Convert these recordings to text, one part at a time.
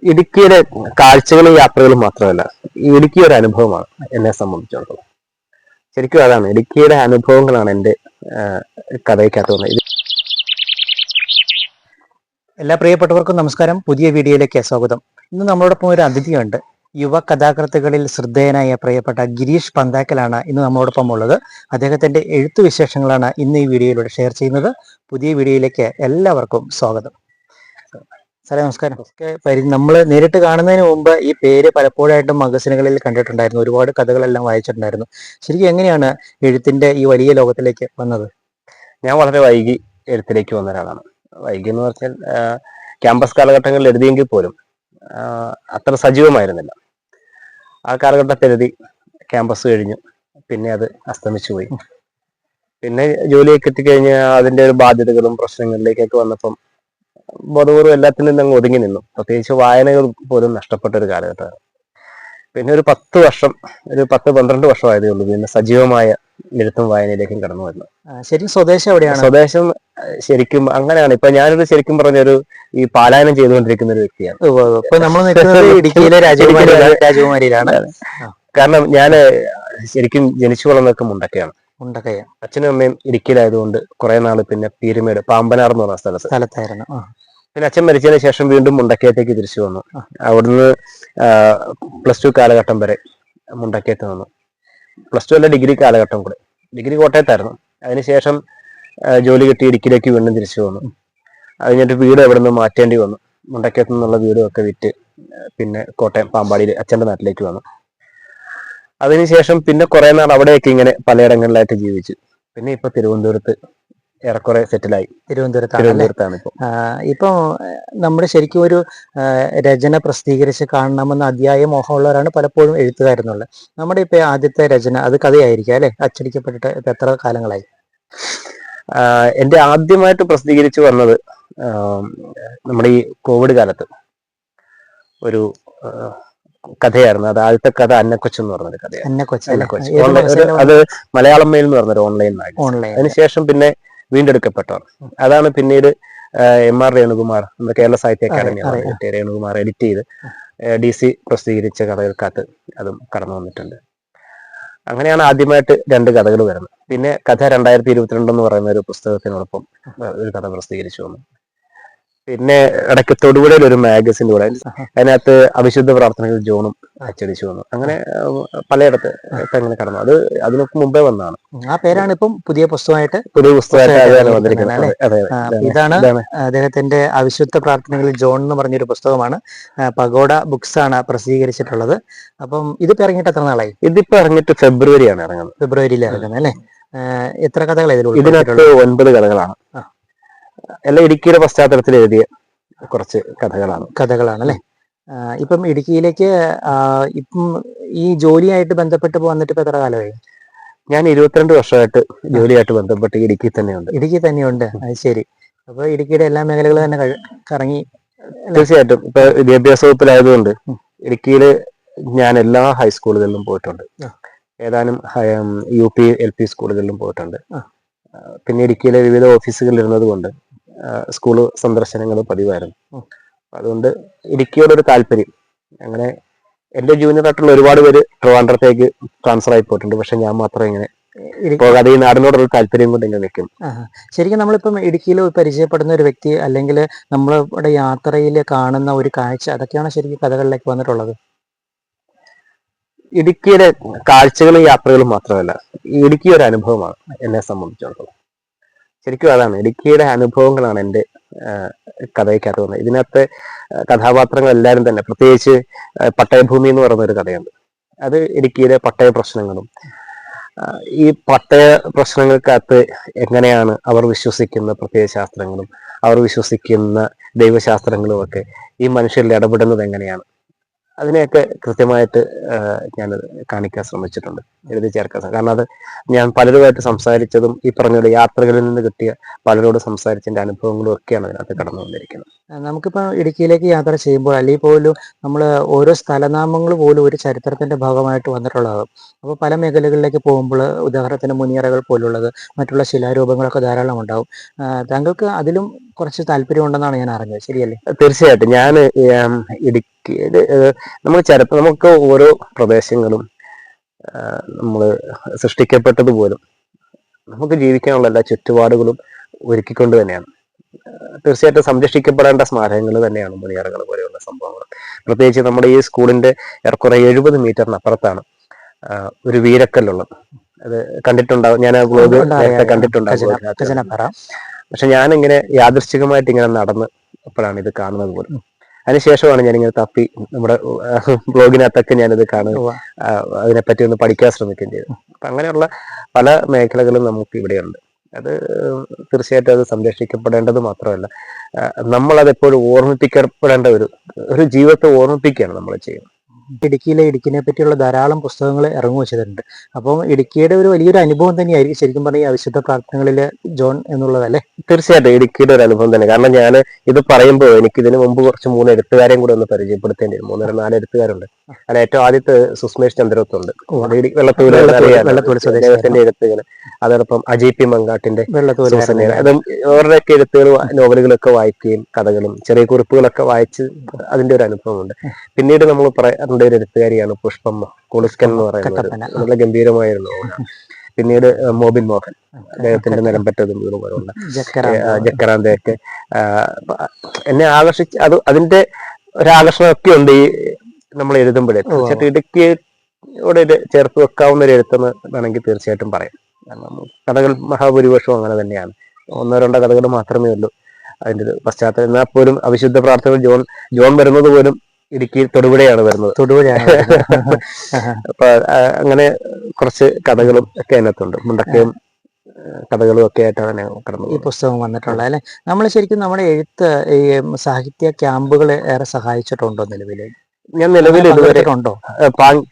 ഇടുക്കിയുടെ കാഴ്ചകളും യാത്രകളും മാത്രമല്ല, ഇടുക്കി ഒരു അനുഭവമാണ് എന്നെ സംബന്ധിച്ചിടത്തോളം. ശരിക്കും അതാണ്, ഇടുക്കിയുടെ അനുഭവങ്ങളാണ് എൻ്റെ കഥയ്ക്കകത്ത് വന്നത്. എല്ലാ പ്രിയപ്പെട്ടവർക്കും നമസ്കാരം. പുതിയ വീഡിയോയിലേക്ക് സ്വാഗതം. ഇന്ന് നമ്മളോടൊപ്പം ഒരു അതിഥിയുണ്ട്. യുവ കഥാകൃത്തുക്കളിൽ ശ്രദ്ധേയനായ പ്രിയപ്പെട്ട ഗിരീഷ് പന്താക്കലാണ് ഇന്ന് നമ്മളോടൊപ്പം ഉള്ളത്. അദ്ദേഹത്തിന്റെ എഴുത്തു വിശേഷങ്ങളാണ് ഇന്ന് ഈ വീഡിയോയിലൂടെ ഷെയർ ചെയ്യുന്നത്. പുതിയ വീഡിയോയിലേക്ക് എല്ലാവർക്കും സ്വാഗതം. സാറേ നമസ്കാരം. നമ്മൾ നേരിട്ട് കാണുന്നതിന് മുമ്പ് ഈ പേര് പലപ്പോഴായിട്ടും മഗസിനുകളിൽ കണ്ടിട്ടുണ്ടായിരുന്നു, ഒരുപാട് കഥകളെല്ലാം വായിച്ചിട്ടുണ്ടായിരുന്നു. ശരിക്കും എങ്ങനെയാണ് എഴുത്തിന്റെ ഈ വലിയ ലോകത്തിലേക്ക് വന്നത്? ഞാൻ വളരെ വൈകി എഴുത്തിലേക്ക് വന്ന ഒരാളാണ്. വൈകി എന്ന് പറഞ്ഞാൽ ക്യാമ്പസ് കാലഘട്ടങ്ങളിൽ എഴുതിയെങ്കിൽ പോലും അത്ര സജീവമായിരുന്നില്ല. ആ കാലഘട്ടത്തിൽ എഴുതി, ക്യാമ്പസ് കഴിഞ്ഞു, പിന്നെ അത് അസ്തമിച്ചു പോയി. പിന്നെ ജോലിയൊക്കെ എത്തിക്കഴിഞ്ഞ് അതിൻ്റെ ഒരു ബാധ്യതകളും പ്രശ്നങ്ങളിലേക്കൊക്കെ വന്നപ്പം ബോധപൂർവ്വം എല്ലാത്തിനും അങ്ങ് ഒതുങ്ങി നിന്നു. പ്രത്യേകിച്ച് വായനകൾ പോലും നഷ്ടപ്പെട്ട ഒരു കാലഘട്ടമാണ്. പിന്നെ ഒരു 10-12 വർഷമായതേ ഉള്ളൂ പിന്നെ സജീവമായ എഴുത്തും വായനയിലേക്കും കടന്നു വരുന്നത്. ശരിക്കും സ്വദേശം എവിടെയാണ്? സ്വദേശം ശരിക്കും അങ്ങനെയാണ്. ഇപ്പൊ ഞാനൊരു ശരിക്കും പറഞ്ഞൊരു ഈ പാലായനം ചെയ്തുകൊണ്ടിരിക്കുന്ന ഒരു വ്യക്തിയാണ്. ഇപ്പൊ നമ്മൾ നിൽക്കുന്നത് ഇടുക്കിയിലെ രാജകുമാരിയിലാണ്. കാരണം ഞാൻ ശരിക്കും ജനിച്ചു വളർന്നൊക്കെ മുണ്ടക്കയാണ്. അച്ഛനും അമ്മയും ഇടുക്കിയിലായതുകൊണ്ട് കുറെ നാള് പിന്നെ പീരുമേട്, പാമ്പനാർ എന്ന് പറഞ്ഞ സ്ഥലത്തായിരുന്നു. പിന്നെ അച്ഛൻ മരിച്ചതിന് ശേഷം വീണ്ടും മുണ്ടക്കയത്തേക്ക് തിരിച്ചു വന്നു. അവിടുന്ന് +2 കാലഘട്ടം വരെ മുണ്ടക്കയത്ത് വന്നു. +2 അല്ല, ഡിഗ്രി കാലഘട്ടം കൂടെ. ഡിഗ്രി കോട്ടയത്തായിരുന്നു. അതിനുശേഷം ജോലി കിട്ടി ഇടുക്കിയിലേക്ക് വീണ്ടും തിരിച്ചു വന്നു. അത് കഴിഞ്ഞിട്ട് വീട് എവിടെ നിന്ന് മാറ്റേണ്ടി വന്നു. മുണ്ടക്കയത്ത് നിന്നുള്ള വീടും ഒക്കെ വിറ്റ് പിന്നെ കോട്ടയം പാമ്പാടിയിൽ അച്ഛൻ്റെ നാട്ടിലേക്ക് വന്നു. അതിനുശേഷം പിന്നെ കുറെ നാൾ അവിടെയൊക്കെ ഇങ്ങനെ പലയിടങ്ങളിലായിട്ട് ജീവിച്ചു. പിന്നെ ഇപ്പൊ തിരുവനന്തപുരത്ത് ഏറെക്കുറെ സെറ്റിലായി. തിരുവനന്തപുരത്താണ് ഇപ്പൊ നമ്മുടെ ശരിക്കും ഒരു രചന പ്രസിദ്ധീകരിച്ച് കാണണമെന്ന് അതിയായ മോഹമുള്ളവരാണ് പലപ്പോഴും എഴുത്തുകാരെന്നുള്ളത്. നമ്മുടെ ഇപ്പൊ ആദ്യത്തെ രചന അത് കഥയായിരിക്കും അല്ലെ? അച്ചടിക്കപ്പെട്ടിട്ട് ഇപ്പൊ എത്ര കാലങ്ങളായി? എന്റെ ആദ്യമായിട്ട് പ്രസിദ്ധീകരിച്ചു വന്നത് നമ്മുടെ ഈ കോവിഡ് കാലത്ത് ഒരു കഥയായിരുന്നു. അത് ആദ്യത്തെ കഥ അന്നക്കൊച്ച് എന്ന് പറഞ്ഞൊരു കഥയാണ്. അത് മലയാളം മെയിൽ എന്ന് പറഞ്ഞൊരു ഓൺലൈൻ. അതിനുശേഷം പിന്നെ വീണ്ടെടുക്കപ്പെട്ടതാണ്. അതാണ് പിന്നീട് MR രേണുകുമാർ, നമ്മുടെ കേരള സാഹിത്യ അക്കാദമി രേണുകുമാർ എഡിറ്റ് ചെയ്ത് DC പ്രസിദ്ധീകരിച്ച കഥകൾക്കകത്ത് അതും കടന്നു വന്നിട്ടുണ്ട്. അങ്ങനെയാണ് ആദ്യമായിട്ട് 2 കഥകൾ വരുന്നത്. പിന്നെ കഥ 2022 എന്ന് പറയുന്ന ഒരു പുസ്തകത്തിനോടൊപ്പം ഒരു കഥ പ്രസിദ്ധീകരിച്ചു വന്നു. പിന്നെ ഇടയ്ക്ക് തൊടുപുഴയിൽ ഒരു മാഗസിൻ കൂടെ, അതിനകത്ത് അവിശുദ്ധ പ്രാർത്ഥനകൾ ജോണും അച്ചടിച്ചു വന്നു. അങ്ങനെ പലയിടത്ത് അങ്ങനെ കടന്നു. അത് അതിനൊക്കെ മുമ്പേ വന്നതാണ്. ആ പേരാണ് ഇപ്പം പുതിയ പുസ്തകമായിട്ട് വന്നിരിക്കുന്നത്. ഇതാണ് അദ്ദേഹത്തിന്റെ അവിശുദ്ധ പ്രാർത്ഥനകളിൽ ജോൺ എന്ന് പറഞ്ഞൊരു പുസ്തകമാണ്. പഗോഡ ബുക്സ് ആണ് പ്രസിദ്ധീകരിച്ചിട്ടുള്ളത്. അപ്പം ഇതിപ്പോ ഇറങ്ങിയിട്ട് എത്ര നാളായി? ഇതിപ്പോ ഇറങ്ങിയിട്ട് ഫെബ്രുവരിയാണ് ഇറങ്ങുന്നത്. ഫെബ്രുവരിയിൽ ഇറങ്ങുന്നത് അല്ലേ? എത്ര കഥകൾ ഇതിനകത്ത് 9 കഥകളാണ്. എല്ലാം ഇടുക്കിയുടെ പശ്ചാത്തലത്തിൽ എഴുതിയ കുറച്ച് കഥകളാണ് അല്ലേ? ഇപ്പം ഇടുക്കിയിലേക്ക് ഇപ്പം ഈ ജോലിയായിട്ട് ബന്ധപ്പെട്ട് വന്നിട്ട് ഇപ്പൊ എത്ര കാലമായി? ഞാൻ 22 വർഷമായിട്ട് ജോലിയായിട്ട് ബന്ധപ്പെട്ട് ഇടുക്കി തന്നെയുണ്ട്. അത് ശരി. അപ്പൊ ഇടുക്കിയുടെ എല്ലാ മേഖലകളും തന്നെ കറങ്ങി. തീർച്ചയായിട്ടും. ഇപ്പൊ വിദ്യാഭ്യാസ വകുപ്പിലായതുകൊണ്ട് ഇടുക്കിയിൽ ഞാൻ എല്ലാ ഹൈസ്കൂളുകളിലും പോയിട്ടുണ്ട്. ഏതാനും UP LP സ്കൂളുകളിലും പോയിട്ടുണ്ട്. പിന്നെ ഇടുക്കിയിലെ വിവിധ ഓഫീസുകളിൽ ഇരുന്നത് കൊണ്ട് സ്കൂള് സന്ദർശനങ്ങൾ പതിവായിരുന്നു. അതുകൊണ്ട് ഇടുക്കിയോടൊരു താല്പര്യം. അങ്ങനെ എന്റെ ജൂനിയർ ആയിട്ടുള്ള ഒരുപാട് പേര് ട്രിവാൻഡ്രത്തേക്ക് ട്രാൻസ്ഫർ ആയി പോയിട്ടുണ്ട്. പക്ഷെ ഞാൻ മാത്രം ഇങ്ങനെ പോകാതെ ഈ നാടിനോടുള്ള താല്പര്യം കൊണ്ട് ഇങ്ങനെ നിൽക്കും. ശരിക്കും നമ്മളിപ്പം ഇടുക്കിയിൽ പരിചയപ്പെടുന്ന ഒരു വ്യക്തി അല്ലെങ്കിൽ നമ്മളുടെ യാത്രയിൽ കാണുന്ന ഒരു കാഴ്ച, അതൊക്കെയാണ് ശരിക്കും കഥകളിലേക്ക് വന്നിട്ടുള്ളത്. ഇടുക്കിയുടെ കാഴ്ചകളും യാത്രകളും മാത്രമല്ല, ഇടുക്കി ഒരു അനുഭവമാണ് എന്നെ സംബന്ധിച്ചിടത്തോളം. ശരിക്കും അതാണ്, ഇടുക്കിയുടെ അനുഭവങ്ങളാണ് എൻ്റെ കഥയ്ക്കകത്ത് വന്നത്. ഇതിനകത്ത് കഥാപാത്രങ്ങൾ എല്ലാവരും തന്നെ, പ്രത്യേകിച്ച് പട്ടയഭൂമി എന്ന് പറയുന്ന ഒരു കഥയുണ്ട്. അത് ഇടുക്കിയിലെ പട്ടയ പ്രശ്നങ്ങളും ഈ പട്ടയ പ്രശ്നങ്ങൾക്കകത്ത് എങ്ങനെയാണ് അവർ വിശ്വസിക്കുന്ന പ്രത്യയശാസ്ത്രങ്ങളും അവർ വിശ്വസിക്കുന്ന ദൈവശാസ്ത്രങ്ങളും ഒക്കെ ഈ മനുഷ്യരിൽ ഇടപെടുന്നത് എങ്ങനെയാണ്, അതിനെയൊക്കെ കൃത്യമായിട്ട് ഞാൻ കാണിക്കാൻ ശ്രമിച്ചിട്ടുണ്ട്, എഴുതി ചേർക്കാൻ. കാരണം അത് ഞാൻ പലരുമായിട്ട് സംസാരിച്ചതും ഈ പറഞ്ഞ യാത്രകളിൽ നിന്ന് കിട്ടിയ പലരോട് സംസാരിച്ചതിന്റെ അനുഭവങ്ങളും ഒക്കെയാണ് അതിനകത്ത് കടന്നു വന്നിരിക്കുന്നത്. നമുക്കിപ്പോൾ ഇടുക്കിയിലേക്ക് യാത്ര ചെയ്യുമ്പോൾ അല്ലെങ്കിൽ പോലും നമ്മൾ ഓരോ സ്ഥലനാമങ്ങൾ പോലും ഒരു ചരിത്രത്തിന്റെ ഭാഗമായിട്ട് വന്നിട്ടുള്ളതാകും. അപ്പോൾ പല മേഖലകളിലേക്ക് പോകുമ്പോൾ ഉദാഹരണത്തിന് മുനിയറകൾ പോലുള്ളത്, മറ്റുള്ള ശിലാരൂപങ്ങളൊക്കെ ധാരാളം ഉണ്ടാവും. താങ്കൾക്ക് അതിലും കുറച്ച് താല്പര്യമുണ്ടെന്നാണ് ഞാൻ അറിഞ്ഞത്, ശരിയല്ലേ? തീർച്ചയായിട്ടും. ഞാൻ ഇടുക്കിയിൽ നമുക്ക് ഓരോ പ്രദേശങ്ങളും നമ്മൾ സൃഷ്ടിക്കപ്പെട്ടതുപോലും നമുക്ക് ജീവിക്കാനുള്ള എല്ലാ ചുറ്റുപാടുകളും ഒരുക്കിക്കൊണ്ട് തന്നെയാണ്. തീർച്ചയായിട്ടും സംരക്ഷിക്കപ്പെടേണ്ട സ്മാരകങ്ങൾ തന്നെയാണ് മുനിയറകൾ പോലെയുള്ള സംഭവങ്ങൾ. പ്രത്യേകിച്ച് നമ്മുടെ ഈ സ്കൂളിന്റെ ഏറെക്കുറെ 70 മീറ്ററിനപ്പുറത്താണ് ഒരു വീരക്കല്ലുള്ളത്. അത് കണ്ടിട്ടുണ്ടാവും, ഞാൻ ആ ബ്ലോഗ് നേരത്തെ കണ്ടിട്ടുണ്ടാവും. പക്ഷെ ഞാനിങ്ങനെ യാദൃശ്ചികമായിട്ട് ഇങ്ങനെ നടന്ന് അപ്പോഴാണ് ഇത് കാണുന്നത് പോലും. അതിനുശേഷമാണ് ഞാനിങ്ങനെ തപ്പി നമ്മുടെ ബ്ലോഗിനകത്തൊക്കെ ഞാനിത് കാണുക, അതിനെപ്പറ്റി ഒന്ന് പഠിക്കാൻ ശ്രമിക്കുകയും ചെയ്തു. അപ്പൊ അങ്ങനെയുള്ള പല മേഖലകളും നമുക്ക് ഇവിടെയുണ്ട്. അത് തീർച്ചയായിട്ടും അത് സംരക്ഷിക്കപ്പെടേണ്ടത് മാത്രമല്ല, നമ്മളതെപ്പോഴും ഓർമ്മിപ്പിക്കപ്പെടേണ്ട ഒരു ജീവിതത്തെ ഓർമ്മിപ്പിക്കുകയാണ് നമ്മൾ ചെയ്യുന്നത്. ഇടുക്കിനെ പറ്റിയുള്ള ധാരാളം പുസ്തകങ്ങൾ ഇറങ്ങി വെച്ചിട്ടുണ്ട്. അപ്പം ഇടുക്കിയുടെ ഒരു വലിയൊരു അനുഭവം തന്നെയായിരിക്കും ശരിക്കും പറഞ്ഞാൽ ഈ അവിശുദ്ധ പ്രാർത്ഥനകളിലെ ജോൺ എന്നുള്ളതല്ലേ? തീർച്ചയായിട്ടും ഇടുക്കിയുടെ ഒരു അനുഭവം തന്നെ. കാരണം ഞാൻ ഇത് പറയുമ്പോൾ എനിക്ക് ഇതിനു മുമ്പ് കുറച്ച് 3 എഴുത്തുകാരെയും കൂടെ ഒന്ന് പരിചയപ്പെടുത്തേണ്ടി വരും. 3-4 എഴുത്തുകാരുണ്ട്. അതിൽ ഏറ്റവും ആദ്യത്തെ സുസ്മേഷ് ചന്ദ്രത്തുണ്ട്, വെള്ളത്തൂരിന്റെ എഴുത്തുകൾ. അതോടൊപ്പം അജയ് പി മങ്കാട്ടിന്റെ അതും അവരുടെയൊക്കെ എഴുത്തുകൾ, നോവലുകളൊക്കെ വായിക്കുകയും കഥകളും ചെറിയ കുറിപ്പുകളൊക്കെ വായിച്ച് അതിന്റെ ഒരു അനുഭവമുണ്ട്. പിന്നീട് നമ്മൾ പറയേണ്ട ഒരു എഴുത്തുകാരിയാണ് പുഷ്പം കുളിസ്കൻ എന്ന് പറയുന്നത്, നല്ല ഗംഭീരമായിരുന്നു. പിന്നീട് മോബിൻ മോഹൻ, അദ്ദേഹത്തിന്റെ നിലമ്പറ്റതും ഇതുപോലുള്ള ജക്കറാന്തയൊക്കെ എന്നെ ആകർഷിച്ച് അതിന്റെ ഒരാകർഷണമൊക്കെ ഉണ്ട് ഈ നമ്മൾ എഴുതുമ്പോഴേ. തീർച്ചയായിട്ടും ഇടുക്കിയോട് ചേർത്ത് വെക്കാവുന്ന ഒരു എഴുത്തെന്ന് വേണമെങ്കിൽ തീർച്ചയായിട്ടും പറയാം. കാരണം കഥകൾ മഹാഭൂരിപക്ഷവും അങ്ങനെ തന്നെയാണ്. 1-2 കഥകൾ മാത്രമേ ഉള്ളൂ അതിന്റെ ഒരു പശ്ചാത്തലം. എന്നാൽ പോലും അവിശുദ്ധ പ്രാർത്ഥന ജോൺ വരുന്നത് പോലും ഇടുക്കി തൊടുപുഴയാണ് വരുന്നത്. അപ്പൊ അങ്ങനെ കുറച്ച് കഥകളും ഒക്കെ അതിനകത്തുണ്ട്. മുണ്ടക്കയും കഥകളും ഒക്കെ ആയിട്ടാണ് കടന്നു ഈ പുസ്തകം വന്നിട്ടുള്ളത് അല്ലെ? നമ്മൾ ശരിക്കും നമ്മുടെ എഴുത്ത് ഈ സാഹിത്യ ക്യാമ്പുകൾ ഏറെ സഹായിച്ചിട്ടുണ്ടോ നിലവിൽ? ഞാൻ നിലവിൽ ഇതുവരെ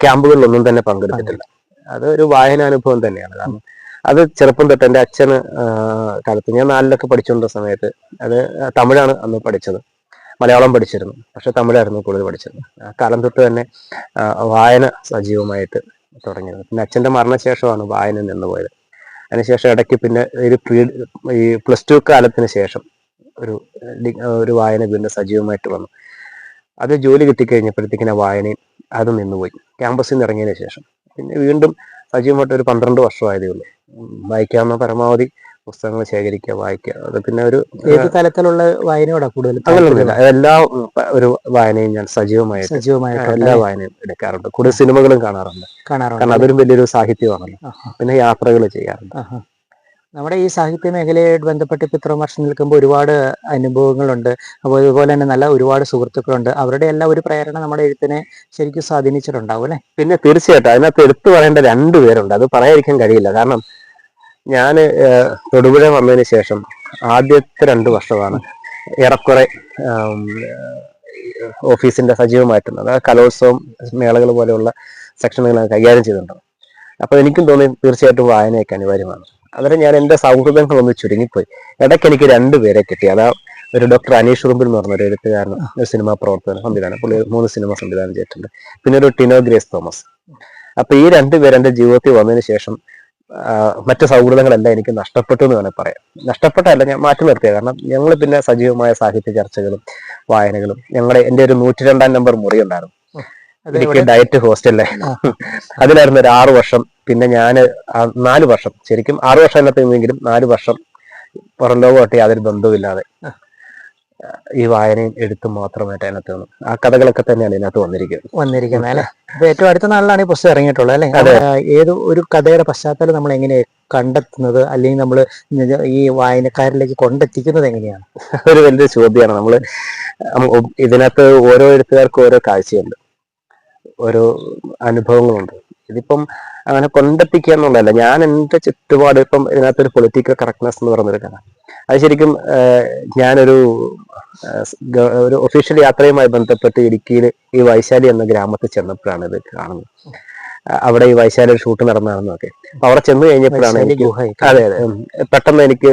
ക്യാമ്പുകളിലൊന്നും തന്നെ പങ്കെടുത്തിട്ടില്ല. അതൊരു വായനാനുഭവം തന്നെയാണ്. കാരണം അത് ചെറുപ്പം തൊട്ട് എൻ്റെ അച്ഛന് കാലത്ത് ഞാൻ 4-ലൊക്കെ പഠിച്ചുകൊണ്ടിരുന്ന സമയത്ത്, അത് തമിഴാണ് അന്ന് പഠിച്ചത്, മലയാളം പഠിച്ചിരുന്നു, പക്ഷെ തമിഴായിരുന്നു കൂടുതൽ പഠിച്ചത്. ആ കാലം തൊട്ട് തന്നെ വായന സജീവമായിട്ട് തുടങ്ങിയത്. പിന്നെ അച്ഛൻ്റെ മരണശേഷമാണ് വായന നിന്നുപോയത്. അതിനുശേഷം ഇടയ്ക്ക് പിന്നെ ഈ +2 കാലത്തിന് ശേഷം ഒരു വായന വീണ്ടും സജീവമായിട്ട് വന്നു. അത് ജോലി കിട്ടിക്കഴിഞ്ഞപ്പോഴത്തേക്കിനെ വായനയും അത് നിന്നുപോയി. ക്യാമ്പസിൽ നിന്ന് ഇറങ്ങിയതിന് ശേഷം പിന്നെ വീണ്ടും സജീവമായിട്ട് ഒരു 12 വർഷമായതേ ഉള്ളൂ. വായിക്കാവുന്ന പരമാവധി പുസ്തകങ്ങൾ ശേഖരിക്കുക, വായിക്കുക. അത് പിന്നെ ഏത് തലത്തിലുള്ള വായനയോടാ കൂടുതൽ? അങ്ങനെയൊന്നുമില്ല, എല്ലാ ഒരു വായനയും ഞാൻ സജീവമായിട്ട് എല്ലാ വായനയും എടുക്കാറുണ്ട്. കൂടുതൽ സിനിമകളും കാണാറുണ്ട്. കാരണം അതൊരു വലിയൊരു സാഹിത്യമാണല്ലോ. പിന്നെ യാത്രകൾ ചെയ്യാറുണ്ട്. നമ്മുടെ ഈ സാഹിത്യ മേഖലയായിട്ട് ബന്ധപ്പെട്ട് ഇപ്പൊ ഇത്ര വർഷം നിൽക്കുമ്പോൾ ഒരുപാട് അനുഭവങ്ങളുണ്ട്. അപ്പോൾ അതുപോലെ തന്നെ നല്ല ഒരുപാട് സുഹൃത്തുക്കളുണ്ട്. അവരുടെ എല്ലാം ഒരു പ്രേരണ നമ്മുടെ എഴുത്തിനെ ശരിക്കും സ്വാധീനിച്ചിട്ടുണ്ടാവും അല്ലെ? പിന്നെ തീർച്ചയായിട്ടും അതിനകത്ത് എടുത്തു പറയേണ്ട 2 പേരുണ്ട്. അത് പറയാതിരിക്കാൻ കഴിയില്ല. കാരണം ഞാൻ തൊടുപുഴ വന്നതിന് ശേഷം ആദ്യത്തെ 2 വർഷമാണ് ഏറെക്കുറെ ഓഫീസിന്റെ സജീവമായിട്ടുള്ളത്. കലോത്സവം, മേളകൾ പോലെയുള്ള സെക്ഷനുകൾ കൈകാര്യം ചെയ്തിട്ടുണ്ട്. അപ്പൊ എനിക്കും തോന്നി തീർച്ചയായിട്ടും വായനയൊക്കെ അനിവാര്യമാണ്. അന്നേരം ഞാൻ എൻ്റെ സൗഹൃദങ്ങളൊന്ന് ചുരുങ്ങിപ്പോയി. ഇടയ്ക്ക് എനിക്ക് 2 പേരെ കിട്ടി. അതാ ഒരു ഡോക്ടർ അനീഷ് ഉറുമ്പിൽ എന്ന് പറഞ്ഞ ഒരു എഴുത്തുകാരനും ഒരു സിനിമാ പ്രവർത്തകനും സംവിധാനം, പുള്ളി 3 സിനിമ സംവിധാനം ചെയ്തിട്ടുണ്ട്. പിന്നെ ഒരു ടിനോ ഗ്രേസ് തോമസ്. അപ്പൊ ഈ 2 പേര് എൻ്റെ ജീവിതത്തിൽ വന്നതിന് ശേഷം മറ്റു സൗഹൃദങ്ങളെല്ലാം എനിക്ക് നഷ്ടപ്പെട്ടു എന്ന് വേണമെങ്കിൽ പറയാം. നഷ്ടപ്പെട്ടല്ല, ഞാൻ മാറ്റി നിർത്തിയത്. കാരണം ഞങ്ങൾ പിന്നെ സജീവമായ സാഹിത്യ ചർച്ചകളും വായനകളും, എൻ്റെ ഒരു 102-ാം നമ്പർ മുറി ഉണ്ടായിരുന്നു എനിക്ക് ഡയറ്റ് ഹോസ്റ്റലിലെ. അതിലായിരുന്നു ഒരു 6 വർഷം. പിന്നെ ഞാൻ 4 വർഷം, ശരിക്കും 6 വർഷം അതിനകത്തെങ്കിലും 4 വർഷം പുറം ലോകമായിട്ട് യാതൊരു ബന്ധവുമില്ലാതെ ഈ വായനയും എഴുത്തും മാത്രമായിട്ട് അതിനകത്ത് വന്നു. ആ കഥകളൊക്കെ തന്നെയാണ് ഇതിനകത്ത് വന്നിരിക്കുന്നത് അല്ലെ? അപ്പൊ ഏറ്റവും അടുത്ത നാളിലാണ് ഈ പുസ്തകം ഇറങ്ങിയിട്ടുള്ളത് അല്ലെ? ഏത് ഒരു കഥയുടെ പശ്ചാത്തലം നമ്മൾ എങ്ങനെ കണ്ടെത്തുന്നത്, അല്ലെങ്കിൽ നമ്മൾ ഈ വായനക്കാരിലേക്ക് കൊണ്ടെത്തിക്കുന്നത് എങ്ങനെയാണ്? ഒരു വലിയ ചോദ്യമാണ്. ഇതിനകത്ത് ഓരോ എഴുത്തുകാർക്കും ഓരോ കാഴ്ചയുണ്ട്, ഓരോ അനുഭവങ്ങളുണ്ട്. ഇതിപ്പം അങ്ങനെ കൊണ്ടെത്തിക്കുക എന്നുള്ളതല്ല. ഞാൻ എൻ്റെ ചുറ്റുപാട്, ഇപ്പം ഇതിനകത്തൊരു പൊളിറ്റിക്കൽ കറക്റ്റ്നെസ് എന്ന് പറഞ്ഞൊരു കഥ, അത് ശരിക്കും ഞാനൊരു ഒരു ഒഫീഷ്യൽ യാത്രയുമായി ബന്ധപ്പെട്ട് ഇടുക്കിയിൽ ഈ വൈശാലി എന്ന ഗ്രാമത്തിൽ ചെന്നപ്പോഴാണ് ഇത് കാണുന്നത്. അവിടെ ഈ വൈശാലി ഒരു ഷൂട്ട് നടന്നതാണെന്നൊക്കെ. അപ്പൊ അവിടെ ചെന്ന് കഴിഞ്ഞപ്പോഴാണ് എനിക്ക് അതെ അതെ പെട്ടെന്ന് എനിക്ക്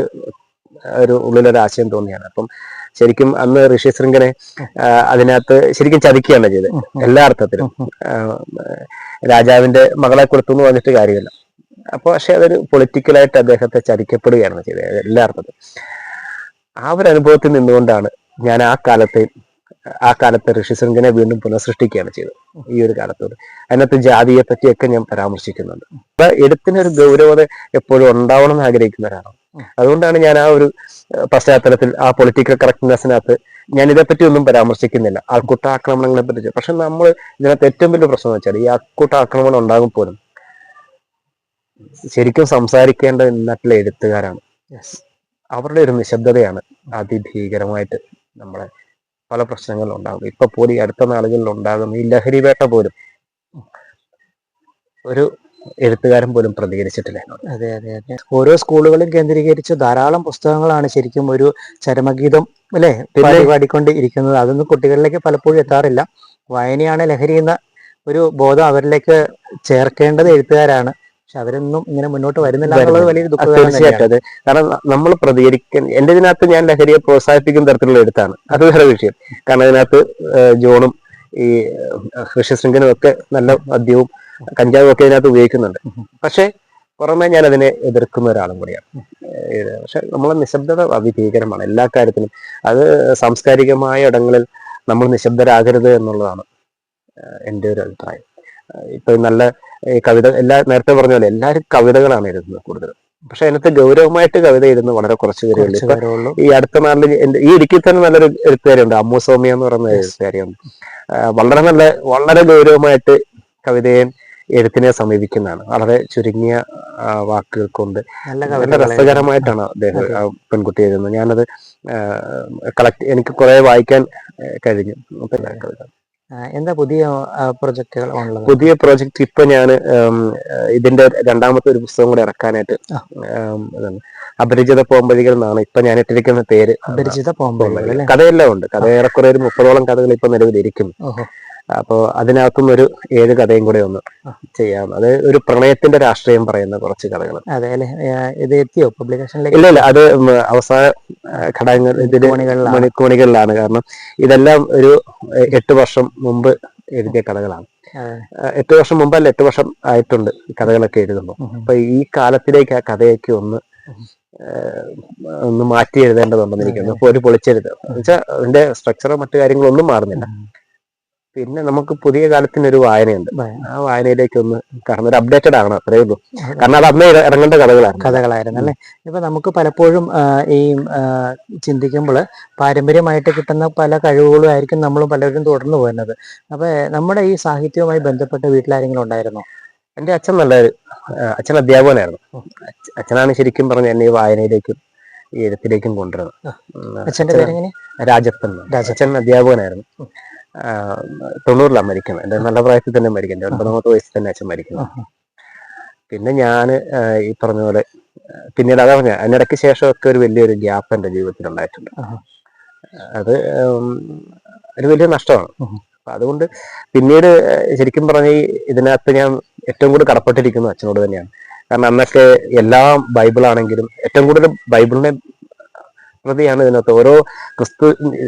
ഒരു ഉള്ളിലൊരു ആശയം തോന്നിയാണ്. അപ്പം ശരിക്കും അന്ന് ഋഷി ശൃംഖനെ അതിനകത്ത് ശരിക്കും ചതിക്കുകയാണ് ചെയ്തത് എല്ലാ അർത്ഥത്തിലും. രാജാവിന്റെ മകളെ കൊടുത്തു എന്ന് പറഞ്ഞിട്ട് കാര്യമില്ല. അപ്പൊ പക്ഷെ അതൊരു പൊളിറ്റിക്കലായിട്ട് അദ്ദേഹത്തെ ചതിക്കപ്പെടുകയാണ് ചെയ്തത് എല്ലാ അർത്ഥത്തിലും. ആ ഒരു അനുഭവത്തിൽ നിന്നുകൊണ്ടാണ് ഞാൻ ആ കാലത്ത് ഋഷി ശൃംഖനെ വീണ്ടും പുനഃസൃഷ്ടിക്കുകയാണ് ചെയ്തത് ഈ ഒരു കാലത്തോട്. അതിനകത്ത് ജാതിയെ പറ്റിയൊക്കെ ഞാൻ പരാമർശിക്കുന്നുണ്ട്. അപ്പൊ എഴുത്തിനൊരു ഗൗരവത എപ്പോഴും ഉണ്ടാവണം എന്ന് ആഗ്രഹിക്കുന്ന ഒരാളാണ്. അതുകൊണ്ടാണ് ഞാൻ ആ ഒരു പശ്ചാത്തലത്തിൽ ആ പൊളിറ്റിക്കൽ കറക്റ്റ്നെസ്സിനകത്ത് ഞാൻ ഇതേപ്പറ്റി ഒന്നും പരാമർശിക്കുന്നില്ല, ആൾക്കൂട്ട ആക്രമണങ്ങളെ പറ്റി. പക്ഷെ നമ്മൾ ഇതിനകത്ത് ഏറ്റവും വലിയ പ്രശ്നം എന്ന് വെച്ചാൽ ഈ ആൾക്കൂട്ട ആക്രമണം ഉണ്ടാകും പോലും ശരിക്കും സംസാരിക്കേണ്ട നാട്ടിലെ എഴുത്തുകാരാണ്. അവരുടെ ഒരു നിശബ്ദതയാണ് അതിഭീകരമായിട്ട് നമ്മളെ പല പ്രശ്നങ്ങളിലും ഉണ്ടാകും. ഇപ്പൊ പോലും ഈ അടുത്ത നാളുകളിൽ ഉണ്ടാകുന്ന ഈ ലഹരി വേട്ട പോലും ഒരു എഴുത്തുകാരൻ പോലും പ്രതികരിച്ചിട്ടില്ല. അതെ അതെ അതെ. ഓരോ സ്കൂളുകളും കേന്ദ്രീകരിച്ച് ധാരാളം പുസ്തകങ്ങളാണ് ശരിക്കും ഒരു ചരമഗീതം അല്ലെ പാടിക്കൊണ്ട് ഇരിക്കുന്നത്. അതൊന്നും കുട്ടികളിലേക്ക് പലപ്പോഴും എത്താറില്ല. വായനയാണ് ലഹരി എന്ന ഒരു ബോധം അവരിലേക്ക് ചേർക്കേണ്ടത് എഴുത്തുകാരാണ്. പക്ഷെ അവരൊന്നും ഇങ്ങനെ മുന്നോട്ട് വരുന്നില്ല എന്നുള്ളത് വലിയൊരു ദുഃഖകരം. തീർച്ചയായിട്ടും അത് കാരണം നമ്മൾ പ്രതികരിക്കാൻ എന്റെ ഇതിനകത്ത് ഞാൻ ലഹരിയെ പ്രോത്സാഹിപ്പിക്കുന്ന തരത്തിലുള്ള എഴുത്താണ്. അത് വേറെ വിഷയം. കാരണം അതിനകത്ത് ജോണും ഈ ഋഷി ശൃംഖനും ഒക്കെ നല്ല മദ്യവും കഞ്ചാവും ഒക്കെ ഇതിനകത്ത് ഉപയോഗിക്കുന്നുണ്ട്. പക്ഷെ പുറമെ ഞാൻ അതിനെ എതിർക്കുന്ന ഒരാളും കൂടിയാണ്. പക്ഷെ നമ്മളെ നിശബ്ദത അതിഭീകരമാണ് എല്ലാ കാര്യത്തിലും. അത് സാംസ്കാരികമായ ഇടങ്ങളിൽ നമ്മൾ നിശബ്ദരാകരുത് എന്നുള്ളതാണ് എൻ്റെ ഒരു അഭിപ്രായം. ഇപ്പൊ നല്ല കവിത നേരത്തെ പറഞ്ഞ പോലെ എല്ലാവരും കവിതകളാണ് എഴുതുന്നത് കൂടുതലും. പക്ഷെ അതിനകത്ത് ഗൗരവമായിട്ട് കവിത എഴുതുന്ന വളരെ കുറച്ച് പേരുണ്ട്. ഇപ്പൊ ഈ അടുത്ത നാളിൽ ഈ ഇടുക്കിയിൽ തന്നെ നല്ലൊരു എഴുത്തുകാരുണ്ട്, അമ്മു സൗമ്യ എന്ന് പറയുന്ന എഴുത്തുകാരിയുണ്ട്. വളരെ ഗൗരവമായിട്ട് കവിതയെ എഴുത്തിനെ സമീപിക്കുന്നതാണ്. വളരെ ചുരുങ്ങിയ വാക്കുകൾ കൊണ്ട് നല്ല രസകരമായിട്ടാണ് അദ്ദേഹം പെൺകുട്ടി എഴുതുന്നത്. ഞാനത് എനിക്ക് കുറെ വായിക്കാൻ കഴിഞ്ഞു. കവിത എന്താ പുതിയ പ്രൊജക്ടുകൾ ഉള്ളത്? പുതിയ പ്രോജക്റ്റ് ഇപ്പൊ ഞാൻ ഇതിന്റെ രണ്ടാമത്തെ ഒരു പുസ്തകം കൂടെ ഇറക്കാനായിട്ട് അപരിചിത പോംവഴികൾ എന്നാണ് ഇപ്പൊ ഞാൻ ഇട്ടിരിക്കുന്ന പേര്. അപരിചിത പോംവഴികൾ. കഥയെല്ലാം ഉണ്ട്. കഥ ഏറെക്കുറെ ഒരു 30ഓളം കഥകൾ ഇപ്പൊ നിലവിലിരിക്കുന്നു. അപ്പോ അതിനകത്തുനിന്ന് ഒരു 7 കഥയും കൂടെ ഒന്ന് ചെയ്യാം. അത് ഒരു പ്രണയത്തിന്റെ രാഷ്ട്രീയം പറയുന്ന കുറച്ച് കഥകൾ. അതെ അല്ലെ, ഇത് എത്തിയോ പബ്ലിക്കേഷനിലേക്ക്? ഇല്ല അത് അവസാന ഘടകങ്ങൾ ഇതിന്റെ മണിക്കൂണികളിലാണ്. കാരണം ഇതെല്ലാം ഒരു 8 വർഷം മുമ്പ് എഴുതിയ കഥകളാണ്. 8 വർഷം മുമ്പല്ല, 8 വർഷം ആയിട്ടുണ്ട് കഥകളൊക്കെ എഴുതുമ്പോൾ. അപ്പൊ ഈ കാലത്തിലേക്ക് ആ കഥയൊക്കെ ഒന്ന് മാറ്റി എഴുതേണ്ടതുണ്ടെന്ന് എനിക്കൊന്ന്. അപ്പൊ ഒരു പൊളിച്ചെഴുതുക എന്നുവെച്ചാൽ അതിന്റെ സ്ട്രക്ചറോ മറ്റു കാര്യങ്ങളൊന്നും മാറുന്നില്ല. പിന്നെ നമുക്ക് പുതിയ കാലത്തിനൊരു വായനയുണ്ട്. ആ വായനയിലേക്ക് ഒന്ന് കാരണം ഒരു അപ്ഡേറ്റഡ് ആണ്, അത്രേ ഉള്ളൂ. കാരണം അത് അന്നേ ഇറങ്ങേണ്ട കഥകളായിരുന്നു അല്ലേ. ഇപ്പൊ നമുക്ക് പലപ്പോഴും ഈ ചിന്തിക്കുമ്പോൾ പാരമ്പര്യമായിട്ട് കിട്ടുന്ന പല കഴിവുകളും ആയിരിക്കും നമ്മൾ പലരും തുടർന്നു പോകുന്നത്. അപ്പൊ നമ്മുടെ ഈ സാഹിത്യവുമായി ബന്ധപ്പെട്ട വീട്ടിലാരെങ്കിലും ഉണ്ടായിരുന്നോ? എന്റെ അച്ഛൻ അച്ഛൻ അധ്യാപകനായിരുന്നു. അച്ഛനാണ് ശരിക്കും പറഞ്ഞ എന്നെ ഈ വായനയിലേക്കും ഈ എഴുത്തിലേക്കും കൊണ്ടുവരുന്നത്. അച്ഛന്റെ പേരെങ്ങനെ? രാജപ്പൻ. അച്ഛൻ അധ്യാപകനായിരുന്നു. 90-ലാണ് മരിക്കുന്നത്. എന്റെ നല്ല പ്രായത്തിൽ തന്നെ മരിക്കുന്നത്. 9-ാമത്തെ വയസ്സിൽ തന്നെ അച്ഛൻ മരിക്കുന്നത്. പിന്നെ ഞാൻ ഈ പറഞ്ഞ പോലെ പിന്നീട് അതാ പറഞ്ഞ അതിനിടയ്ക്ക് ശേഷമൊക്കെ ഒരു വലിയൊരു ഗ്യാപ്പ് എന്റെ ജീവിതത്തിൽ ഉണ്ടായിട്ടുണ്ട്. അത് ഒരു വലിയ നഷ്ടമാണ്. അപ്പൊ അതുകൊണ്ട് പിന്നീട് ശരിക്കും പറഞ്ഞ ഇതിനകത്ത് ഞാൻ ഏറ്റവും കൂടുതൽ കടപ്പെട്ടിരിക്കുന്നത് അച്ഛനോട് തന്നെയാണ്. കാരണം അന്നൊക്കെ എല്ലാം ബൈബിളാണെങ്കിലും ഏറ്റവും കൂടുതൽ ബൈബിളിനെ പ്രതിയാണ് ഇതിനകത്ത്. ഓരോ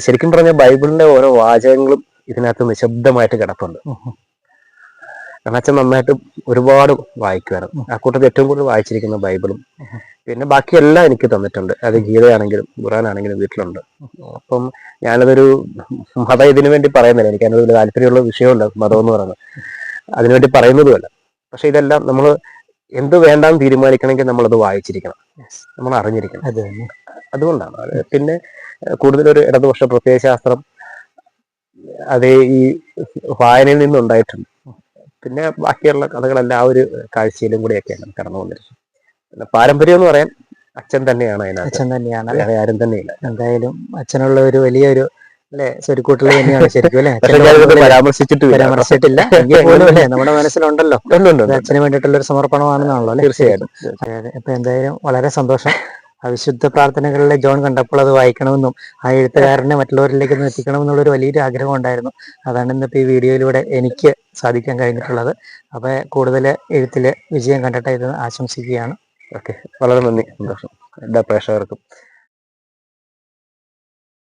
ശരിക്കും പറഞ്ഞ ബൈബിളിന്റെ ഓരോ വാചകങ്ങളും ഇതിനകത്ത് നിശബ്ദമായിട്ട് കിടപ്പുണ്ട്. കാരണം അച്ഛൻ നന്നായിട്ട് ഒരുപാട് വായിക്കുമായിരുന്നു. ആ കൂട്ടത്തിൽ ഏറ്റവും കൂടുതൽ വായിച്ചിരിക്കുന്ന ബൈബിളും പിന്നെ ബാക്കിയെല്ലാം എനിക്ക് തന്നിട്ടുണ്ട്. അത് ഗീതയാണെങ്കിലും ഖുർആനാണെങ്കിലും വീട്ടിലുണ്ട്. അപ്പം ഞാനതൊരു മതം ഇതിനു വേണ്ടി പറയുന്നില്ല, എനിക്ക് അതിനൊരു താല്പര്യമുള്ള വിഷയമല്ല മതം എന്ന് പറയുന്നത്, അതിനുവേണ്ടി പറയുന്നതുമല്ല. പക്ഷെ ഇതെല്ലാം നമ്മൾ എന്ത് വേണ്ടാന്ന് തീരുമാനിക്കണമെങ്കിൽ നമ്മളത് വായിച്ചിരിക്കണം, നമ്മൾ അറിഞ്ഞിരിക്കണം. അതുകൊണ്ടാണ്. പിന്നെ കൂടുതലൊരു ഇടതുപക്ഷ പ്രത്യയശാസ്ത്രം അതേ ഈ വായനയിൽ നിന്നുണ്ടായിട്ടുണ്ട്. പിന്നെ ബാക്കിയുള്ള കഥകളെല്ലാം ആ ഒരു കാഴ്ചയിലും കൂടിയൊക്കെയാണ് കടന്നു വന്നിരിക്കുന്നത്. പിന്നെ പാരമ്പര്യം എന്ന് പറയാൻ അച്ഛൻ തന്നെയാണ് അതിനകത്ത്. അച്ഛൻ തന്നെയാണ്, വേറെ ആരും തന്നെയില്ല. എന്തായാലും അച്ഛനുള്ള ഒരു വലിയൊരു അല്ലെ സ്വരുക്കൂട്ടൽ തന്നെയാണ് ശരിക്കും അല്ലെ. പരാമർശിച്ചിട്ടില്ല എങ്കിൽ പോലും അല്ലെ നമ്മുടെ മനസ്സിലുണ്ടല്ലോ അച്ഛന് വേണ്ടിയിട്ടുള്ള ഒരു സമർപ്പണമാണെന്നാണല്ലോ അല്ലെ. തീർച്ചയായിട്ടും. ഇപ്പൊ എന്തായാലും വളരെ സന്തോഷം. ആ വിശുദ്ധ പ്രാർത്ഥനകളിലെ ജോൺ കണ്ടപ്പോൾ അത് വായിക്കണമെന്നും ആ എഴുത്തുകാരനെ മറ്റുള്ളവരിലേക്ക് ഒന്ന് എത്തിക്കണമെന്നുള്ളൊരു വലിയൊരു ആഗ്രഹം ഉണ്ടായിരുന്നു. അതാണ് ഇന്നിപ്പോൾ ഈ വീഡിയോയിലൂടെ എനിക്ക് സാധിക്കാൻ കഴിഞ്ഞിട്ടുള്ളത്. അപ്പോൾ കൂടുതൽ എഴുത്തിൽ വിജയം കണ്ടട്ടെ എന്ന് ആശംസിക്കുകയാണ്. ഓക്കെ, വളരെ നന്ദി, സന്തോഷം എല്ലാ പ്രേക്ഷകർക്കും.